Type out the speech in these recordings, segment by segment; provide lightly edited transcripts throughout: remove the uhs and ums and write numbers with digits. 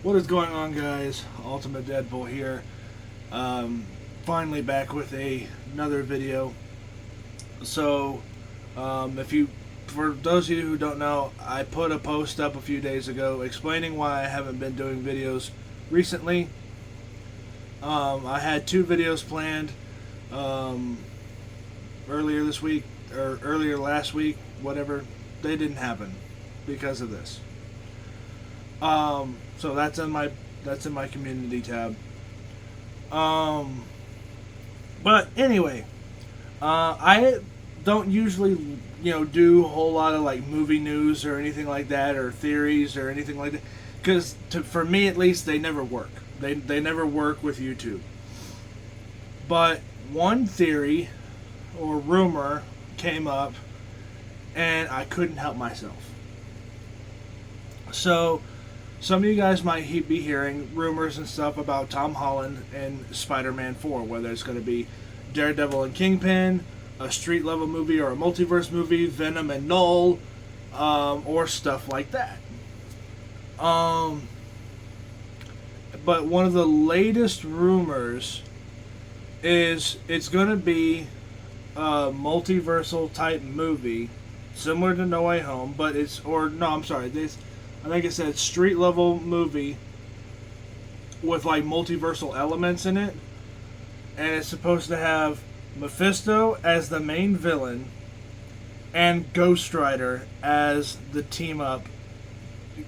What is going on, guys? Ultimate Deadpool here. Finally back with another video. So, if you, for those of you who don't know, I put a post up a few days ago explaining why I haven't been doing videos recently. I had two videos planned earlier this week or earlier last week, whatever. They didn't happen because of this. So that's in my community tab. But anyway, I don't usually do a whole lot of like movie news or anything like that, or theories or anything like that, because for me at least they never work. They never work with YouTube. But one theory or rumor came up, and I couldn't help myself. So, some of you guys might be hearing rumors and stuff about Tom Holland and Spider-Man 4, whether it's going to be Daredevil and Kingpin, a street level movie or a multiverse movie, Venom and Null, or stuff like that. But one of the latest rumors is it's going to be a multiversal type movie, similar to No Way Home, but I think it said street level movie with like multiversal elements in it, and it's supposed to have Mephisto as the main villain and Ghost Rider as the team up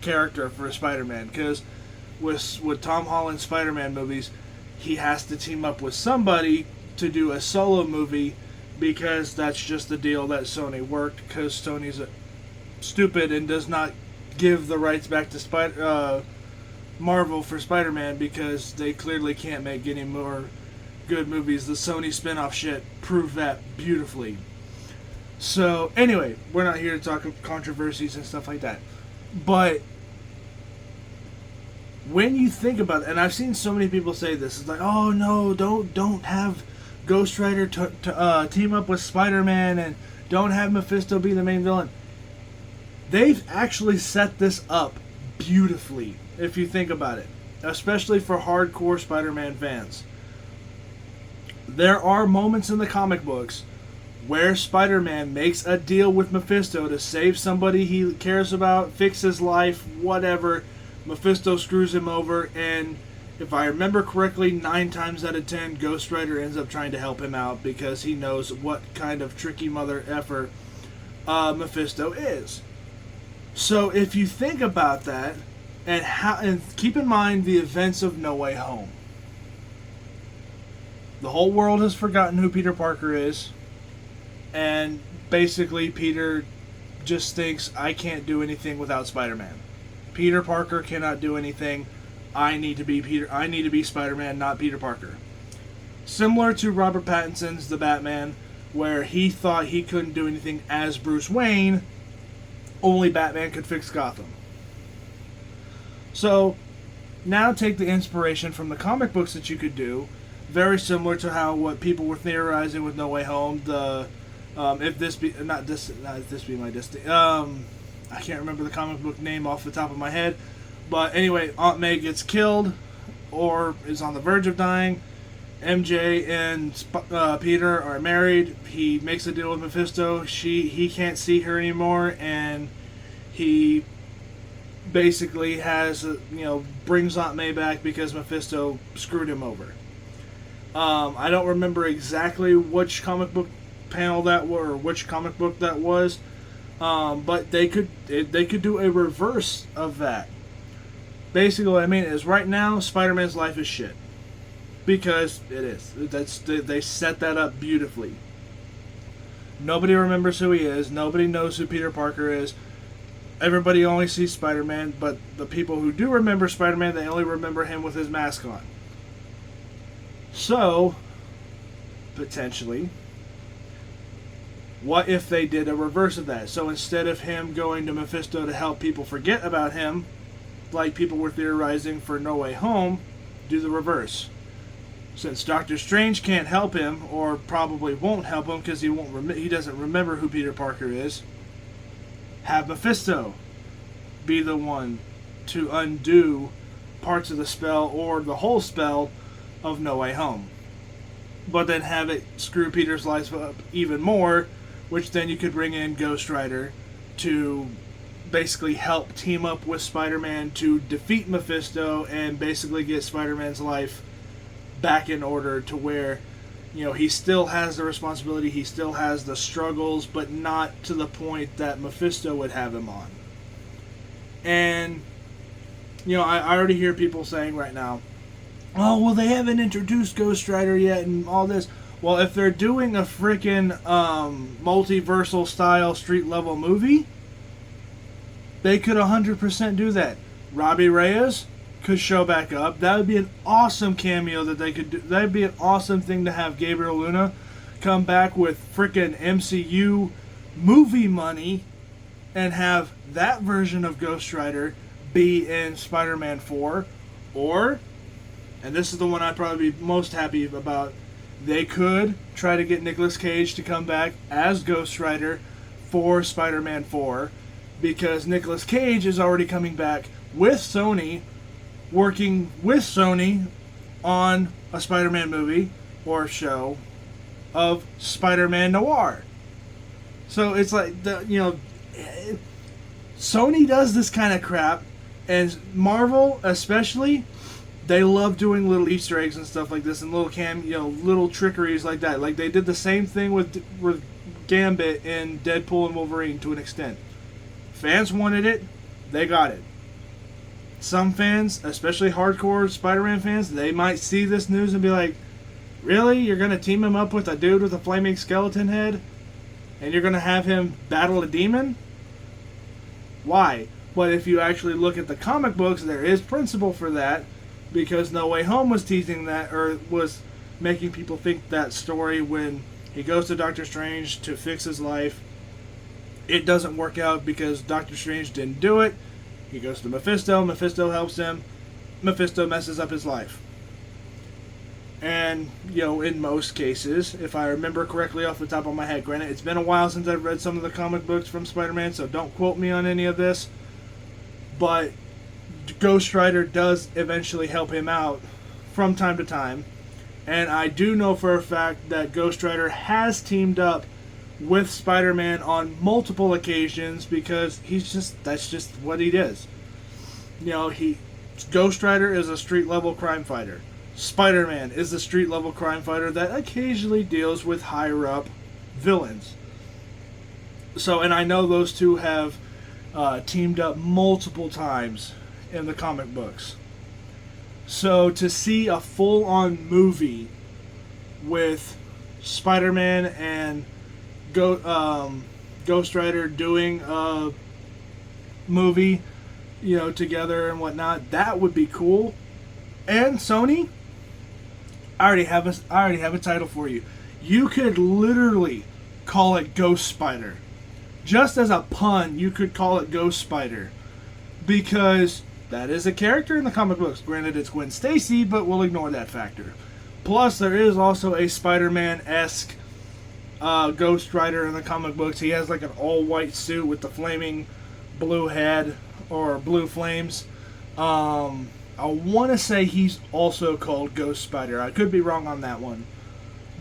character for Spider-Man. Because with Tom Holland's Spider-Man movies, he has to team up with somebody to do a solo movie, because that's just the deal that Sony worked, because Sony's stupid and does not give the rights back to Marvel for Spider-Man, because they clearly can't make any more good movies. The Sony spin-off shit proved that beautifully. So anyway, we're not here to talk controversies and stuff like that, but when you think about it, and I've seen so many people say this, it's like, oh no, don't have Ghost Rider team up with Spider-Man, and don't have Mephisto be the main villain. They've actually set this up beautifully, if you think about it, especially for hardcore Spider-Man fans. There are moments in the comic books where Spider-Man makes a deal with Mephisto to save somebody he cares about, fix his life, whatever. Mephisto screws him over, and if I remember correctly, 9 times out of 10, Ghost Rider ends up trying to help him out, because he knows what kind of tricky mother effer Mephisto is. So if you think about that, and keep in mind the events of No Way Home, the whole world has forgotten who Peter Parker is, and basically Peter just thinks, I can't do anything without Spider-Man. Peter Parker cannot do anything. I need to be Spider-Man, not Peter Parker. Similar to Robert Pattinson's The Batman, where he thought he couldn't do anything as Bruce Wayne, only Batman could fix Gotham. So, now take the inspiration from the comic books that you could do, very similar to what people were theorizing with No Way Home. I can't remember the comic book name off the top of my head, but anyway, Aunt May gets killed or is on the verge of dying. MJ and Peter are married. He makes a deal with Mephisto. He can't see her anymore, and he basically brings Aunt May back because Mephisto screwed him over. I don't remember exactly which comic book panel that was, or which comic book that was, but they could do a reverse of that. Basically, what I mean is, right now Spider-Man's life is shit. Because it is. They set that up beautifully. Nobody remembers who he is. Nobody knows who Peter Parker is. Everybody only sees Spider-Man, but the people who do remember Spider-Man, they only remember him with his mask on. So, potentially, what if they did a reverse of that? So instead of him going to Mephisto to help people forget about him, like people were theorizing for No Way Home, do the reverse. Since Doctor Strange can't help him, or probably won't help him because he doesn't remember who Peter Parker is, have Mephisto be the one to undo parts of the spell or the whole spell of No Way Home. But then have it screw Peter's life up even more, which then you could bring in Ghost Rider to basically help team up with Spider-Man to defeat Mephisto and basically get Spider-Man's life back in order to where, you know, he still has the responsibility, he still has the struggles, but not to the point that Mephisto would have him on. And, you know, I already hear people saying right now, oh, well, they haven't introduced Ghost Rider yet and all this. Well, if they're doing a freaking multiversal style street level movie, they could 100% do that. Robbie Reyes could show back up. That would be an awesome cameo that they could do. That would be an awesome thing to have Gabriel Luna come back with freaking MCU movie money and have that version of Ghost Rider be in Spider-Man 4. Or, and this is the one I'd probably be most happy about, they could try to get Nicolas Cage to come back as Ghost Rider for Spider-Man 4, because Nicolas Cage is already coming back with Sony, working with Sony on a Spider-Man movie or show of Spider-Man Noir. So it's like, Sony does this kind of crap, and Marvel especially, they love doing little Easter eggs and stuff like this, and little trickeries like that. Like they did the same thing with Gambit in Deadpool and Wolverine to an extent. Fans wanted it, they got it. Some fans, especially hardcore Spider-Man fans, they might see this news and be like, really? You're going to team him up with a dude with a flaming skeleton head? And you're going to have him battle a demon? Why? But if you actually look at the comic books, there is principle for that, because No Way Home was teasing that, or was making people think that story when he goes to Doctor Strange to fix his life. It doesn't work out because Doctor Strange didn't do it. He goes to Mephisto. Mephisto helps him. Mephisto messes up his life. And, in most cases, if I remember correctly off the top of my head, granted, it's been a while since I've read some of the comic books from Spider-Man, so don't quote me on any of this. But Ghost Rider does eventually help him out from time to time. And I do know for a fact that Ghost Rider has teamed up with Spider-Man on multiple occasions, because that's just what he does. Ghost Rider is a street level crime fighter. Spider-Man is a street level crime fighter that occasionally deals with higher up villains. So, and I know those two have teamed up multiple times in the comic books. So to see a full-on movie with Spider-Man and Ghost Rider doing a movie, together and whatnot, that would be cool. And Sony, I already have a title for you. You could literally call it Ghost Spider. Just as a pun, you could call it Ghost Spider, because that is a character in the comic books. Granted, it's Gwen Stacy, but we'll ignore that factor. Plus, there is also a Spider-Man-esque Ghost Rider in the comic books. He has like an all-white suit with the flaming blue head, or blue flames. I want to say he's also called Ghost Spider. I could be wrong on that one.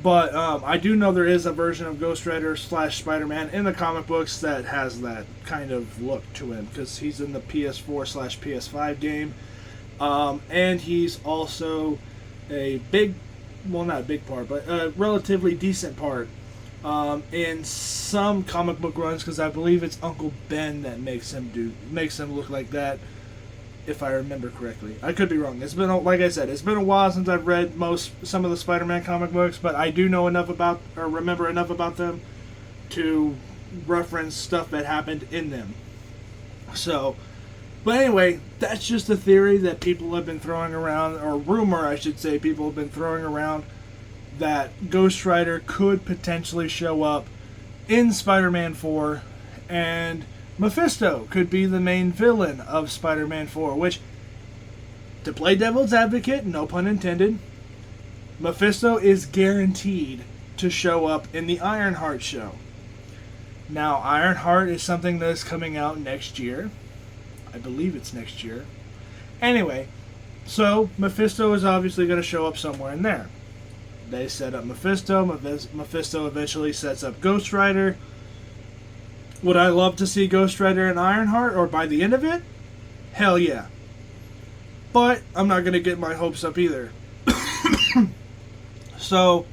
But I do know there is a version of Ghost Rider / Spider-Man in the comic books that has that kind of look to him, because he's in the PS4 / PS5 game. And he's also a big, well, not a big part, but a relatively decent part in some comic book runs, because I believe it's Uncle Ben that makes him look like that, if I remember correctly. I could be wrong. It's been, like I said, it's been a while since I've read some of the Spider-Man comic books, but I do know enough about, or remember enough about them to reference stuff that happened in them. So, but anyway, that's just a theory that people have been throwing around, or rumor, I should say, people have been throwing around, that Ghost Rider could potentially show up in Spider-Man 4, and Mephisto could be the main villain of Spider-Man 4, which, to play devil's advocate, no pun intended, Mephisto is guaranteed to show up in the Ironheart show. Now, Ironheart is something that is coming out next year. I believe it's next year. Anyway, So Mephisto is obviously going to show up somewhere in there. They set up Mephisto. Mephisto eventually sets up Ghost Rider. Would I love to see Ghost Rider and Ironheart, or by the end of it? Hell yeah. But I'm not going to get my hopes up either. So,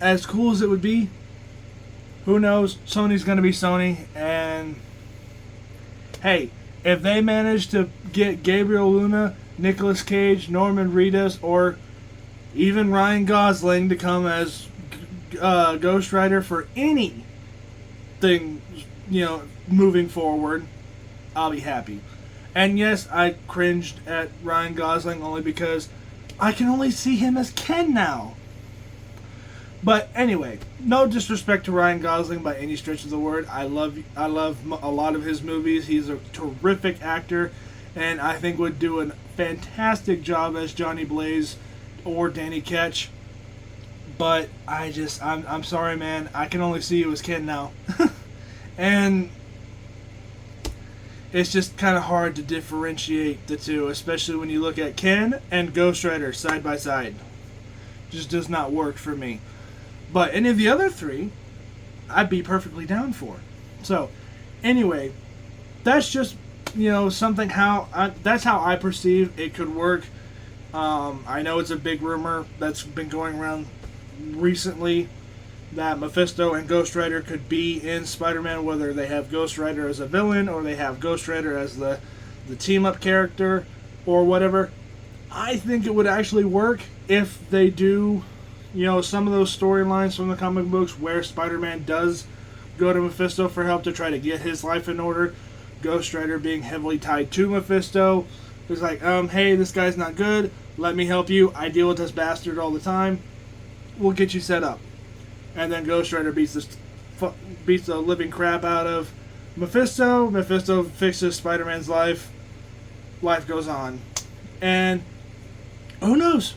as cool as it would be, who knows? Sony's going to be Sony, and hey, if they manage to get Gabriel Luna, Nicolas Cage, Norman Reedus, or even Ryan Gosling to come as Ghost Rider for anything, moving forward, I'll be happy. And yes, I cringed at Ryan Gosling only because I can only see him as Ken now. But anyway, no disrespect to Ryan Gosling by any stretch of the word. I love a lot of his movies. He's a terrific actor, and I think would do a fantastic job as Johnny Blaze or Danny Ketch. But I'm sorry, man. I can only see you as Ken now. And it's just kind of hard to differentiate the two, especially when you look at Ken and Ghost Rider side by side. Just does not work for me. But any of the other three, I'd be perfectly down for. So, anyway, that's just, something that's how I perceive it could work. I know it's a big rumor that's been going around recently that Mephisto and Ghost Rider could be in Spider-Man, whether they have Ghost Rider as a villain or they have Ghost Rider as the team-up character or whatever. I think it would actually work if they do, some of those storylines from the comic books where Spider-Man does go to Mephisto for help to try to get his life in order. Ghost Rider being heavily tied to Mephisto. It's like, hey, this guy's not good. Let me help you. I deal with this bastard all the time. We'll get you set up. And then Ghost Rider beats the living crap out of Mephisto. Mephisto fixes Spider-Man's life. Life goes on. And who knows?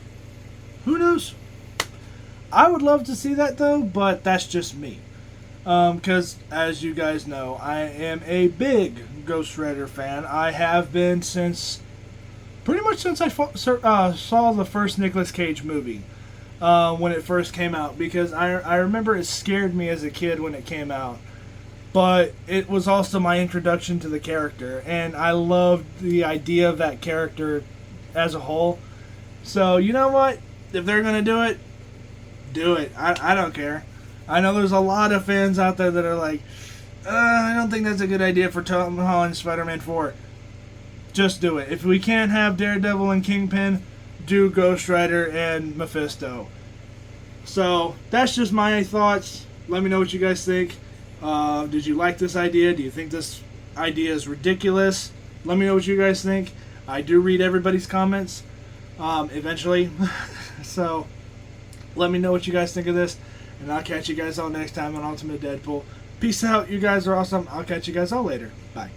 Who knows? I would love to see that, though, but that's just me. Because, as you guys know, I am a big Ghost Rider fan. I have been pretty much since I saw the first Nicolas Cage movie. When it first came out, because I remember it scared me as a kid when it came out, but it was also my introduction to the character, and I loved the idea of that character as a whole. So, you know what? If they're going to do it, do it. I don't care. I know there's a lot of fans out there that are like, I don't think that's a good idea for Tom Holland Spider-Man 4. Just do it. If we can't have Daredevil and Kingpin, do Ghost Rider and Mephisto. So that's just my thoughts. Let me know what you guys think. Did you like this idea? Do you think this idea is ridiculous? Let me know what you guys think. I do read everybody's comments eventually. So let me know what you guys think of this, and I'll catch you guys all next time on Ultimate Deadpool. Peace out. You guys are awesome. I'll catch you guys all later. Bye.